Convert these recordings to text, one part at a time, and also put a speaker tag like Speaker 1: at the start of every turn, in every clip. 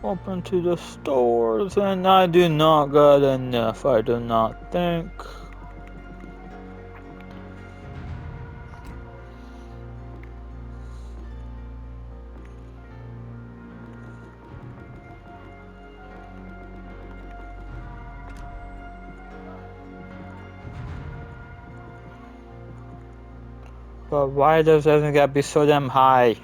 Speaker 1: Open to the stores, and I do not got enough, I do not think. But why does everything gotta be so damn high?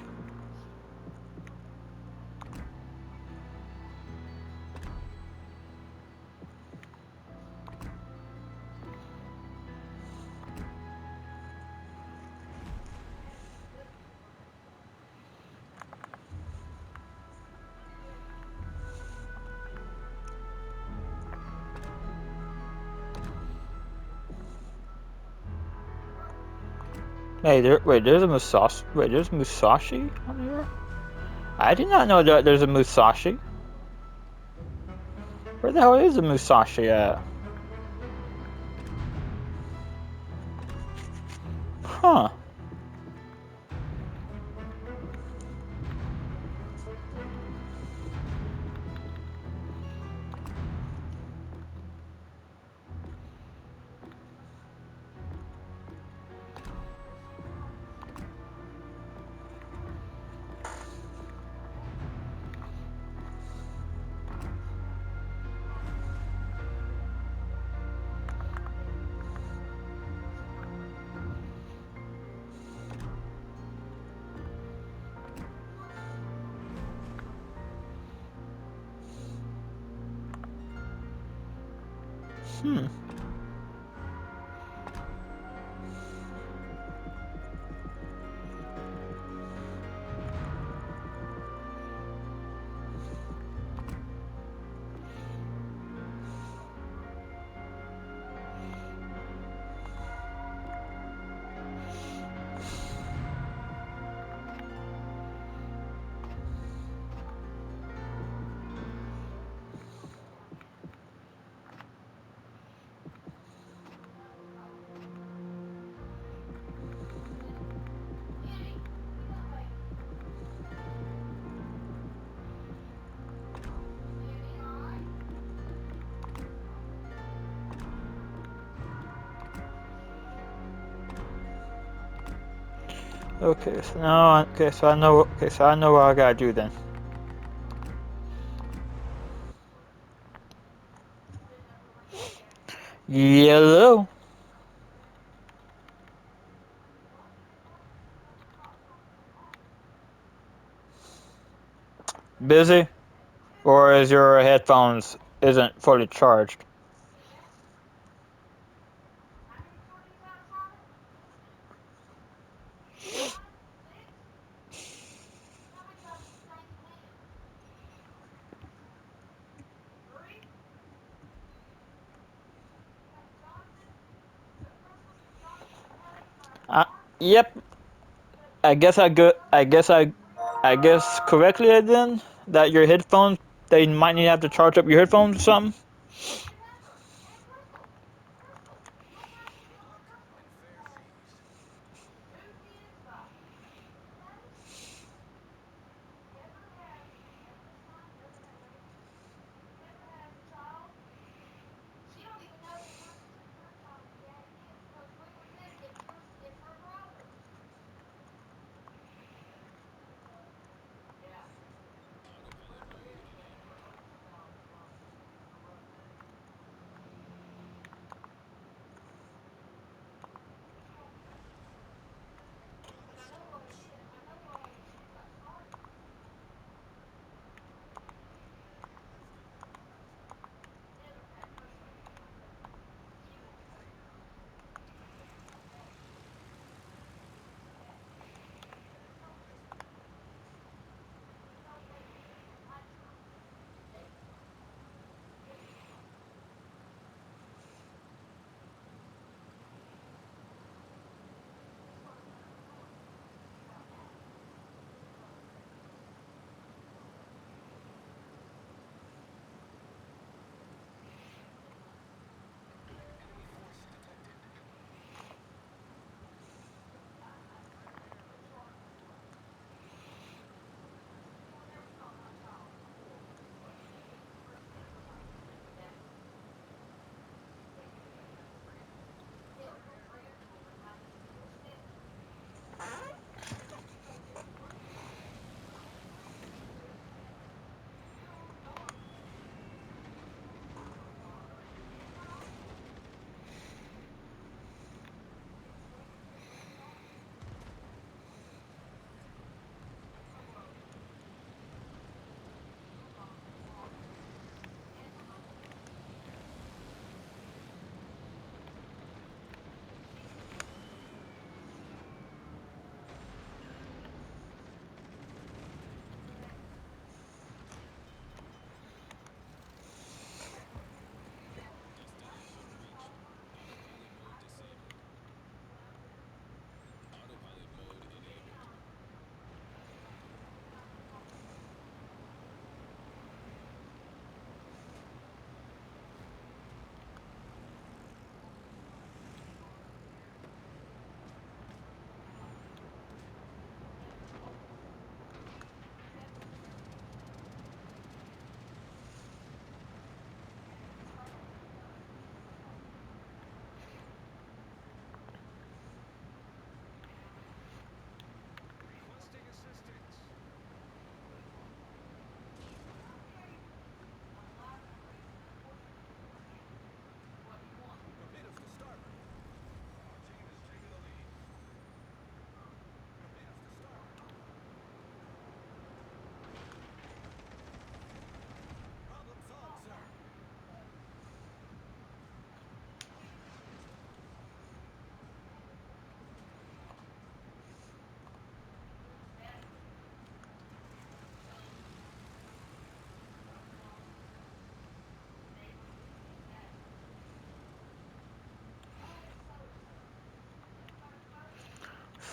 Speaker 1: Hey, there's a Musashi. Wait, there's Musashi on here? I did not know that there's a Musashi. Where the hell is a Musashi at? Huh. Hmm. Okay, so now, so I know. Okay, so I know what I gotta do then. Yellow. Busy? Or is your headphones isn't fully charged? Yep. I guess I go. I guess correctly then that your headphones they might need to have to charge up your headphones or something.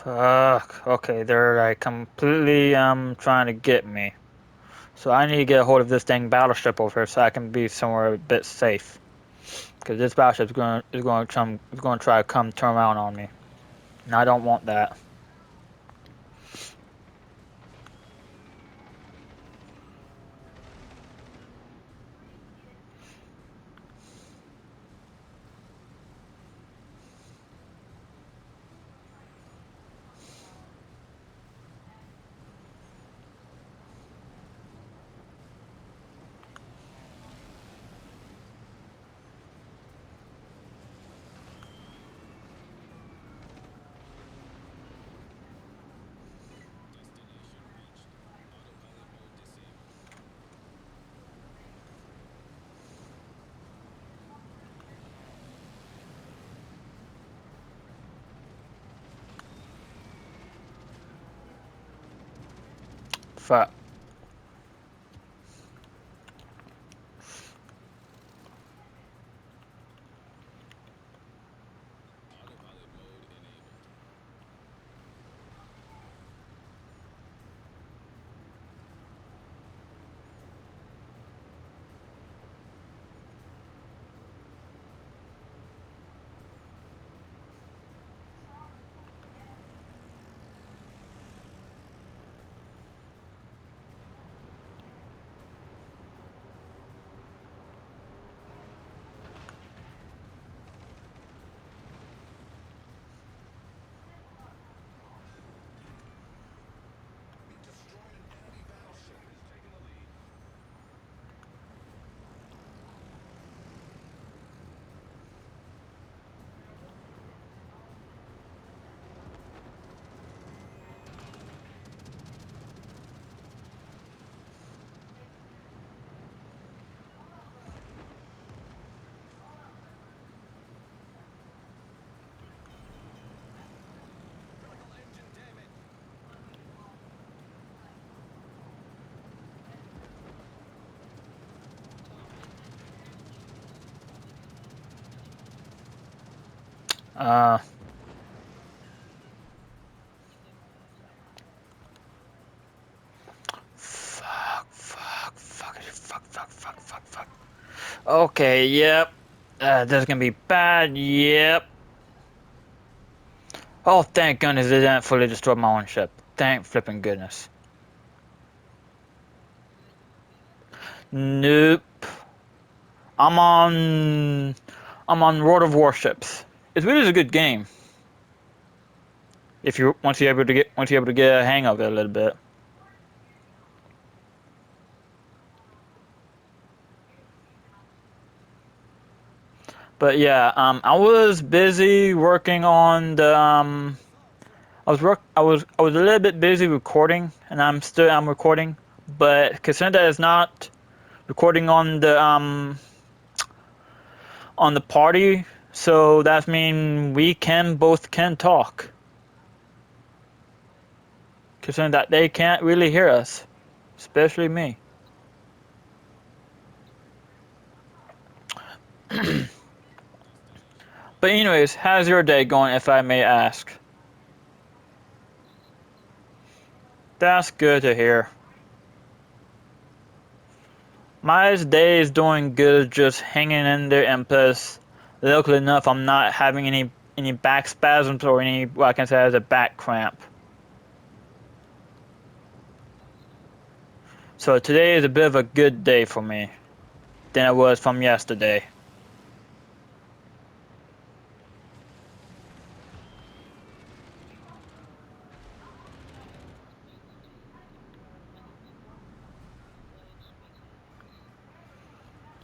Speaker 1: Fuck. Okay, they're like completely trying to get me. So I need to get a hold of this dang battleship over here so I can be somewhere a bit safe. Because this battleship is going to try to come turn around on me, and I don't want that. Fuck. Uh, fuck. Okay, yep. This is gonna be bad, yep. Oh, thank goodness it didn't fully destroy my own ship. Thank flipping goodness. Nope. I'm on... I'm on World of Warships. It's really a good game. If you once you're able to get a hang of it a little bit. But yeah, I was busy working on the I was a little bit busy recording, and I'm recording, but considering that it's not recording on the party, so that means we can both can talk. Considering that they can't really hear us, especially me. But anyways, how's your day going, if I may ask? That's good to hear. My day is doing good, just hanging in there, and plus, luckily enough, I'm not having any back spasms or any what I can say as a back cramp. So today is a bit of a good day for me than it was from yesterday.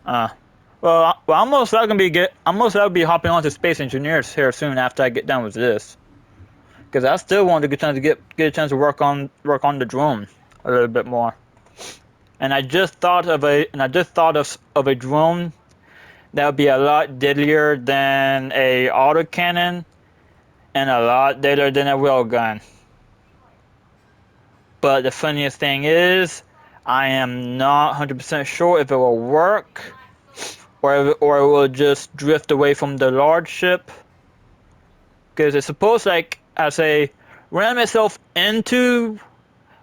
Speaker 1: Uh, I'm most likely be hopping onto Space Engineers here soon after I get done with this, because I still want to get a chance to work on the drone a little bit more. And I just thought of a drone that would be a lot deadlier than a autocannon and a lot deadlier than a railgun. But the funniest thing is, I am not 100% sure if it will work or it will just drift away from the large ship. Because it's supposed, like I say, ran myself into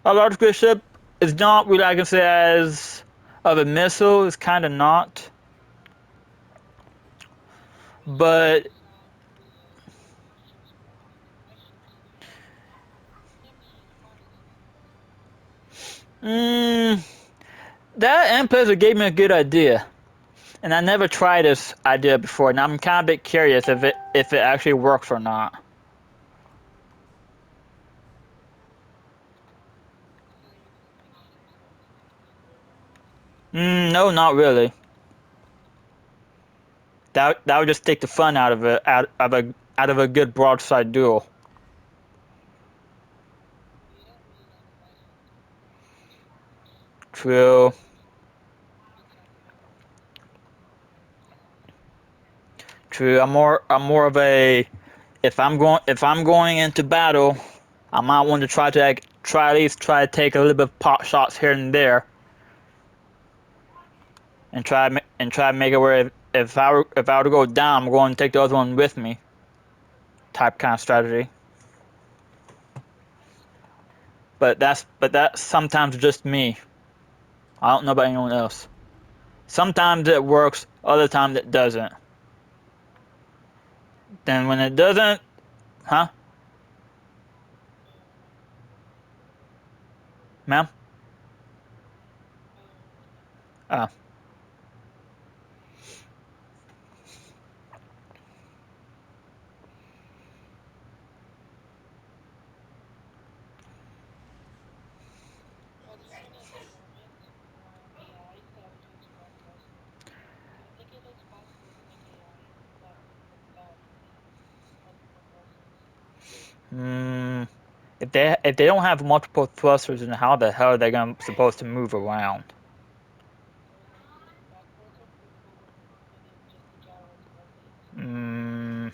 Speaker 1: a large cruise ship is not really I can say as of a missile. It's kind of not, but mm, that M-Placer gave me a good idea, and I never tried this idea before. And I'm kind of a bit curious if it actually works or not. No, not really. That would just take the fun out of it, out of a good broadside duel. True, true. I'm more of a if I'm going into battle, I might want to try to like, try at least try to take a little bit of pot shots here and there, and try to make it where if I were to go down, I'm going to take the other one with me. Type kind of strategy. But that's sometimes just me. I don't know about anyone else. Sometimes it works, other times it doesn't. Then when it doesn't, huh, ma'am? Uh, mm, if they don't have multiple thrusters, then how the hell are they gonna supposed to move around? Mm,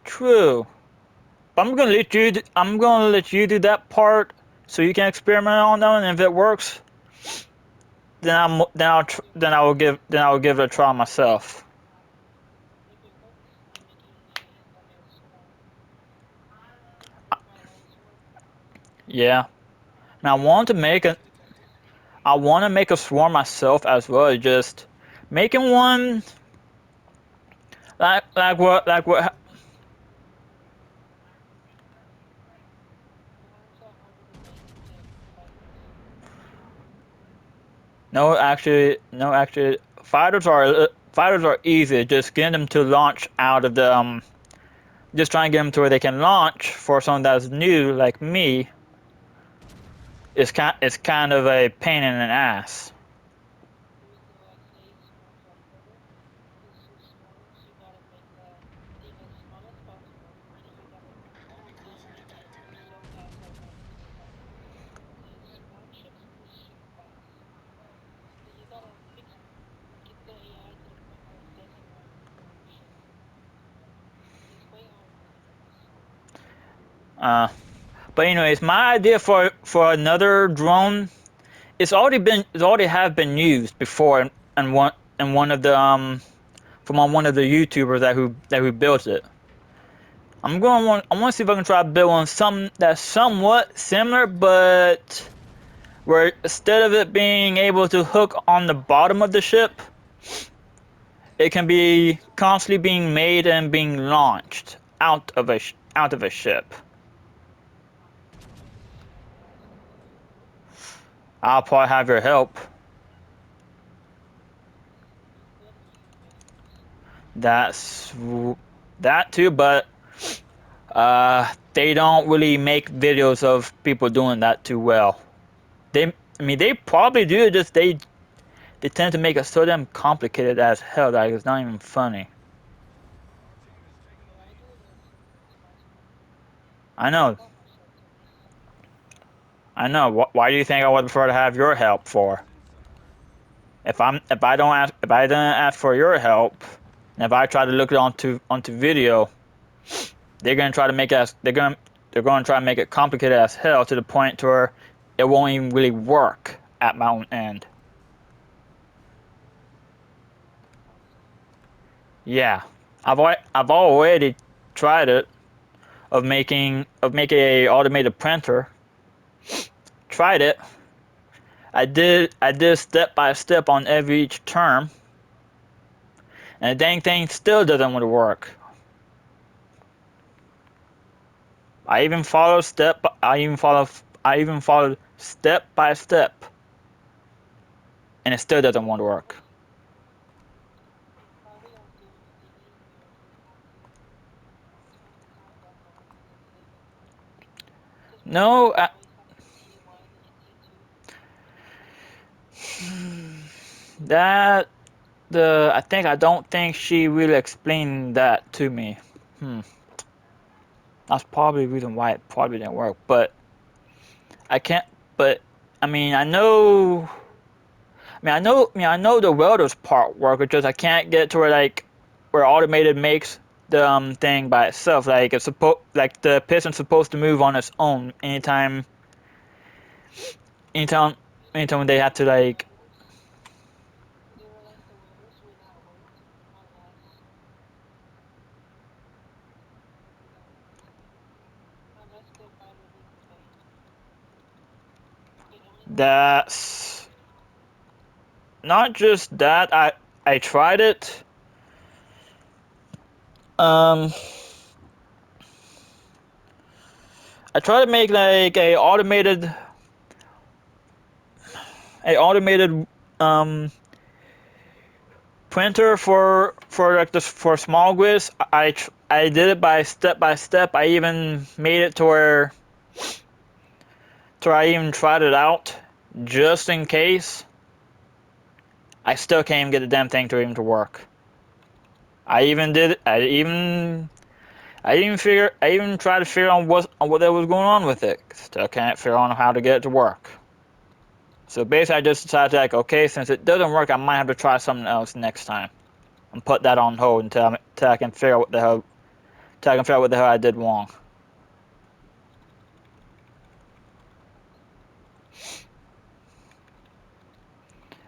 Speaker 1: true. I'm gonna let you do that part so you can experiment on them, and if it works, then I will give it a try myself. Yeah. And I want to make a swarm myself as well. Just making one like what. No, actually, fighters are easy. Just get them to launch out of the just try and get them to where they can launch for someone that's new like me. It's kind of a pain in an ass. Uh, but anyways, my idea for another drone, it's already have been used before, and one of the from on one of the YouTubers that who built it. I want to see if I can try to build one some that's somewhat similar, but where instead of it being able to hook on the bottom of the ship, it can be constantly being made and being launched out of a ship. I'll probably have your help. That's that too, but they don't really make videos of people doing that too well. I mean, they probably do. Just they tend to make it so damn complicated as hell that it's not even funny. I know, I know. Why do you think I would prefer to have your help for? If I don't ask for your help, and if I try to look it onto video, they're gonna try to make it complicated as hell to the point to where it won't even really work at my own end. Yeah, I've already tried it of making a automated printer. Tried it. I did step by step on every each term, and the dang thing still doesn't want to work. I even followed step by step, and it still doesn't want to work. No, that the I don't think she really explained that to me. Hmm. That's probably the reason why it probably didn't work. But I can't. But I mean, I know the welder's part work. It's just I can't get to where where automated makes the thing by itself. Like like the piston's supposed to move on its own anytime, anytime when they have to like. That's not just that. I tried it. Um, I tried to make like a automated um printer for like this for small grids. I did it by step. I even made it to where I even tried it out just in case. I still can't even get the damn thing to even to work. I even did. I even tried to figure out what that was going on with it. Still can't figure out how to get it to work. So basically, I just decided like, okay, since it doesn't work, I might have to try something else next time and put that on hold until I can figure out what the hell I did wrong.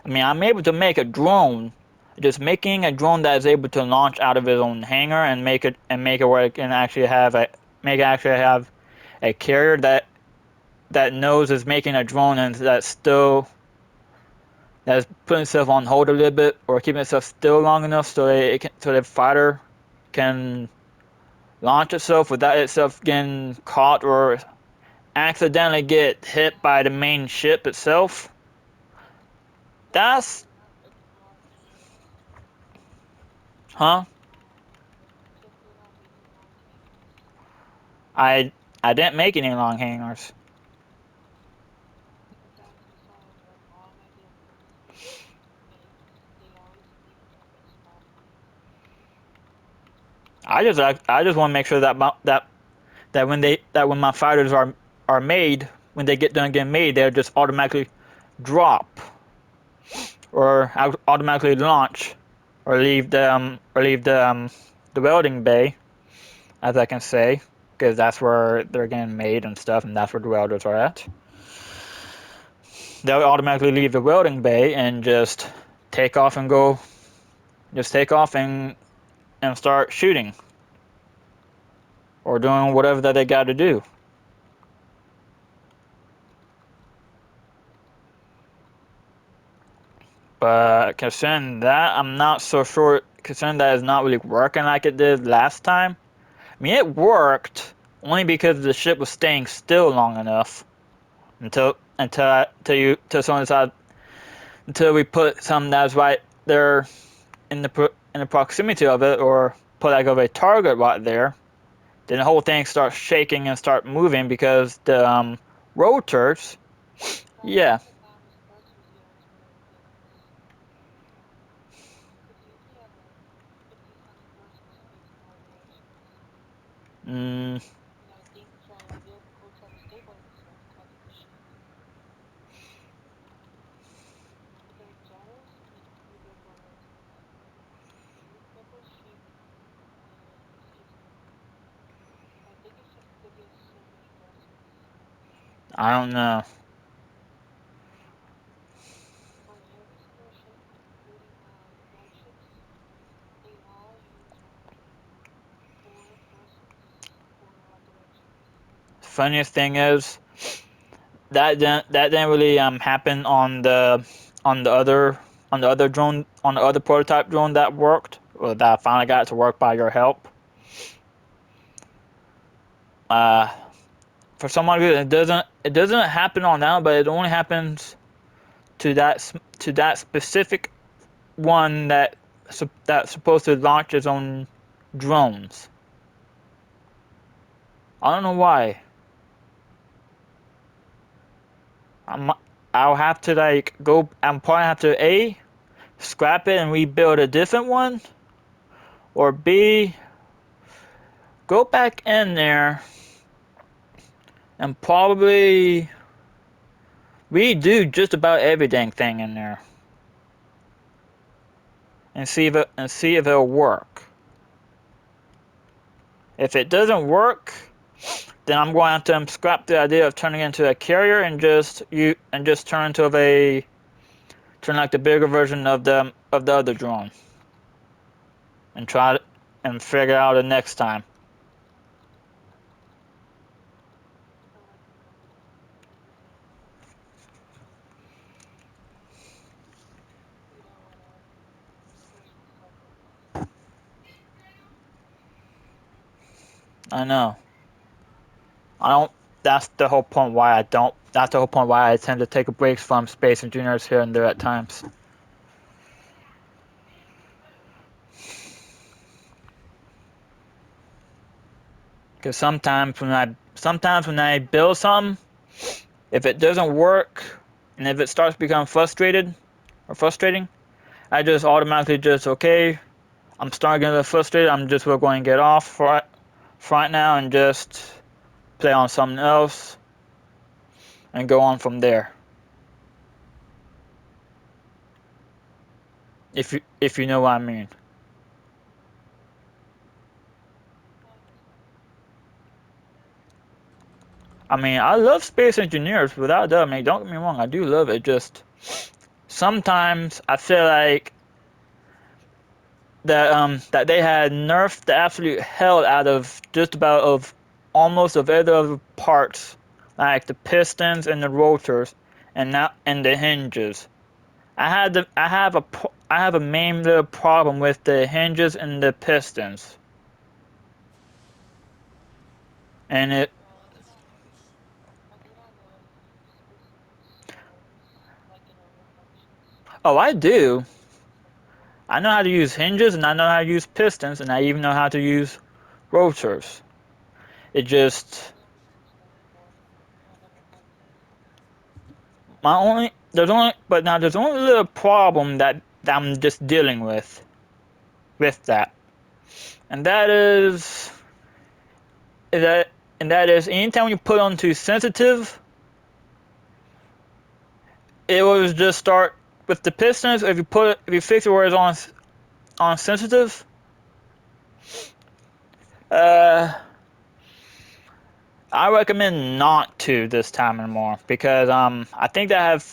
Speaker 1: I mean, I'm able to make a drone. Just making a drone that is able to launch out of its own hangar and make it where it can actually have a carrier that knows it's making a drone and that's putting itself on hold a little bit or keeping itself still long enough so the fighter can launch itself without itself getting caught or accidentally get hit by the main ship itself. That's huh? I I didn't make any long hangars. I just want to make sure that when my fighters are made, when they get done getting made, they'll just automatically drop or automatically launch or leave the welding bay, as I can say, because that's where they're getting made and stuff, and that's where the welders are at. They'll automatically leave the welding bay and take off and go, just take off and start shooting or doing whatever that they got to do. But considering that, I'm not so sure. Considering that it's not really working like it did last time. I mean, it worked only because the ship was staying still long enough someone decided until we put something that's right there in the proximity of it, or put like of a target right there. Then the whole thing starts shaking and start moving because the rotors. Yeah. Mm, I don't know. funniest thing is that didn't really happen on the other on the other drone on the other prototype drone that worked, or that I finally got to work by your help. Uh, for some reason it doesn't happen on that, but it only happens to that specific one that's supposed to launch its own drones. I don't know why. I'm, I'll have to like go. I'm probably have to scrap it and rebuild a different one, or B, go back in there and probably redo just about everything thing in there and see if it'll work. If it doesn't work, then I'm going to have to scrap the idea of turning it into a carrier and just turn like the bigger version of the other drone and try it and figure out it next time. I know. I don't. That's the whole point why I don't. That's the whole point why I tend to take a break from space engineers here and there at times. Because sometimes when I build something, if it doesn't work, and if it starts to become frustrating, I just automatically just okay. I'm starting to get frustrated. We're going to get off for right now and just play on something else and go on from there. If you know what I mean. I mean, I love space engineers without a doubt. I mean, don't get me wrong, I do love it. Just sometimes I feel like that they had nerfed the absolute hell out of just about of almost of every other parts, like the pistons and the rotors, and the hinges. I have a main little problem with the hinges and the pistons, and it. Oh, I do. I know how to use hinges, and I know how to use pistons, and I even know how to use rotors. It just my only there's only but now there's only a little problem that I'm just dealing with that, and that is anytime you put on too sensitive, it will just start with the pistons. If you fix it where it's on sensitive, uh, I recommend not to this time anymore because I think they have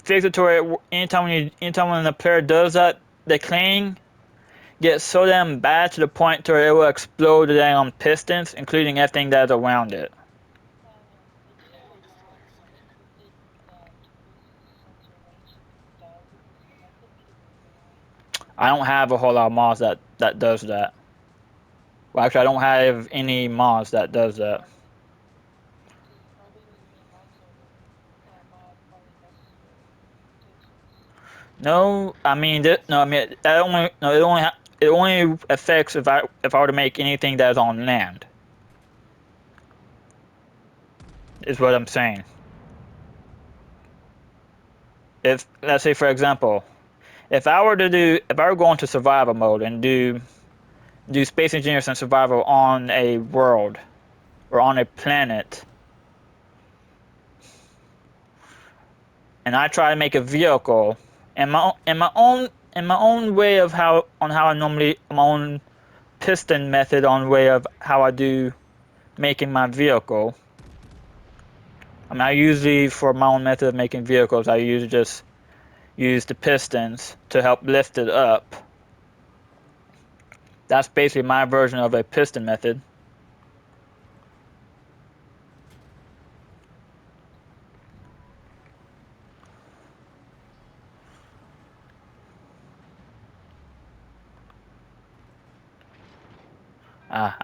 Speaker 1: fixed it to where anytime when the player does that, the clanging gets so damn bad to the point to where it will explode the damn pistons, including everything that's around it. I don't have a whole lot of mods that does that. Well, actually, I don't have any mods that does that. No, I mean, no, I mean that only no, it only affects if I were to make anything that's on land. Is what I'm saying. If let's say for example, if I were going to survival mode and do space engineers and survival on a world or on a planet, and I try to make a vehicle in my own way of how I normally my own piston method on way of how I do making my vehicle. I mean, I usually for my own method of making vehicles, I usually just use the pistons to help lift it up. That's basically my version of a piston method.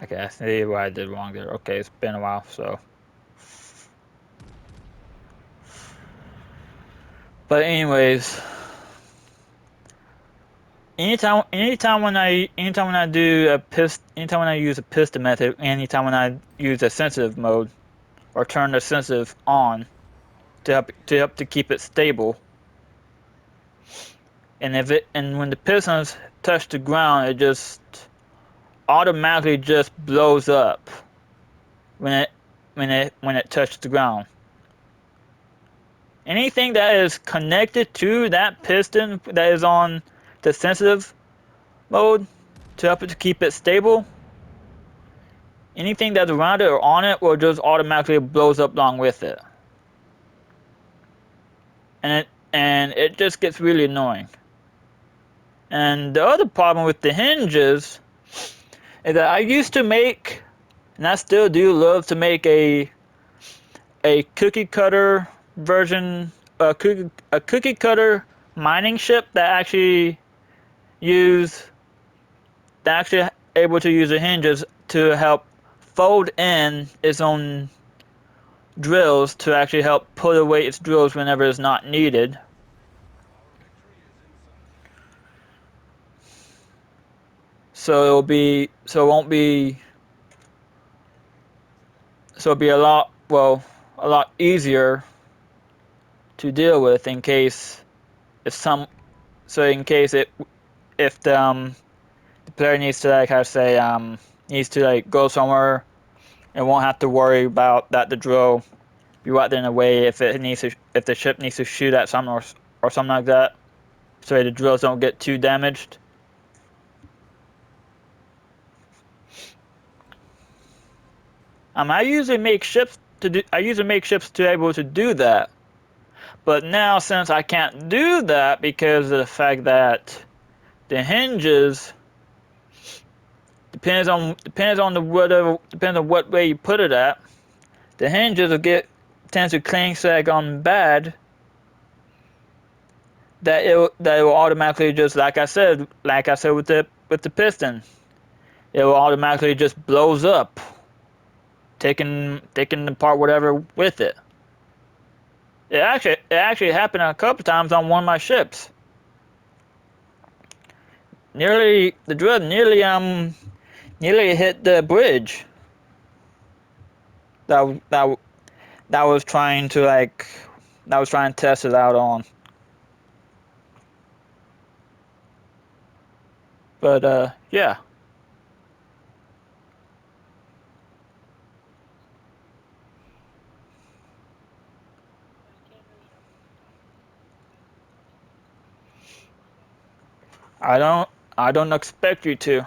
Speaker 1: Okay, I see what I did wrong there. Okay, it's been a while, so. But anyways, anytime when I do anytime when I use a piston method, anytime when I use a sensitive mode or turn the sensitive on to help to keep it stable, and when the pistons touch the ground, it just automatically just blows up when it touches the ground. Anything that is connected to that piston that is on the sensitive mode to help it to keep it stable, anything that's around it or on it will just automatically blows up along with it. And it just gets really annoying. And the other problem with the hinges is that I used to make, and I still do love to make a cookie cutter version, a cookie cutter mining ship that use actually able to use the hinges to help fold in its own drills to actually help put away its drills whenever it's not needed. So it won't be so it'll be a lot easier to deal with in case if some so in case it if the player needs to like how to say needs to like go somewhere and won't have to worry about that the drill be right there in the way if the ship needs to shoot at something or something like that, so the drills don't get too damaged. I usually make ships to able to do that, but now since I can't do that because of the fact that the hinges depends on what way you put it at. The hinges tends to clang sag on bad, that it will automatically just like I said with the piston, it will automatically just blows up, taking apart whatever with it. It actually happened a couple times on one of my ships. The drill nearly hit the bridge that that that was trying to test it out on. But yeah, I don't I don't expect you to.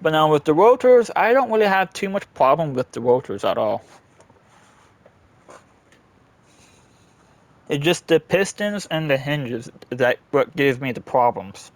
Speaker 1: But now with the rotors, I don't really have too much problem with the rotors at all. It's just the pistons and the hinges that what gives me the problems.